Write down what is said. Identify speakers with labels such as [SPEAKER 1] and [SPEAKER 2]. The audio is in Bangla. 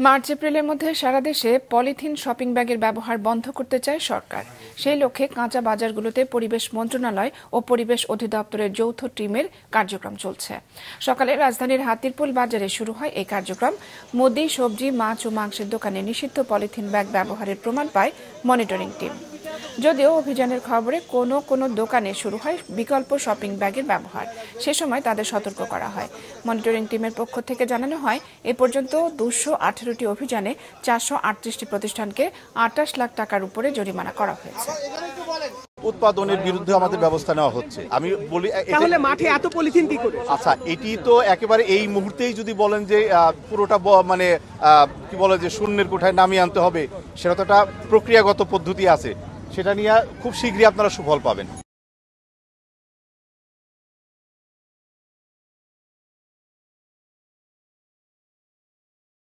[SPEAKER 1] মার্চ এপ্রিলের মধ্যে সারা দেশে পলিথিন শপিং ব্যাগের ব্যবহার বন্ধ করতে চায় সরকার। সেই লক্ষ্যে কাঁচা বাজারগুলোতে পরিবেশ মন্ত্রণালয় ও পরিবেশ অধিদপ্তরের যৌথ টিমের কার্যক্রম চলছে। সকালে রাজধানীর হাতিরপুল বাজারে শুরু হয় এই কার্যক্রম। মুদি, সবজি, মাছ ও মাংসের দোকানে নিষিদ্ধ পলিথিন ব্যাগ ব্যবহারের প্রমাণ পায় মনিটরিং টিম। যদিও অভিযানের খবরে কোনো কোনো দোকানে শুরু হয় বিকল্প শপিং ব্যাগের ব্যবহার, সে সময় তাদের সতর্ক করা হয়। মনিটরিং টিমের পক্ষ থেকে জানানো হয়, এ পর্যন্ত 218টি অভিযানে 438টি প্রতিষ্ঠানকে 28 লাখ টাকার উপরে জরিমানা করা হয়েছে।
[SPEAKER 2] উৎপাদনের বিরুদ্ধে আমাদের ব্যবস্থা নেওয়া হচ্ছে। আমি বলি,
[SPEAKER 3] তাহলে মাঠে এত পলিথিন কি করে?
[SPEAKER 2] আচ্ছা, এটি তো একেবারে এই মুহূর্তেই যদি বলেন যে পুরোটা মানে কি বলে যে শূন্যের কোঠায় নামিয়ে আনতে হবে, সেটা তো একটা প্রক্রিয়াগত পদ্ধতি আছে, সেটা নিয়ে খুব শীঘ্রই আপনারা সুফল পাবেন।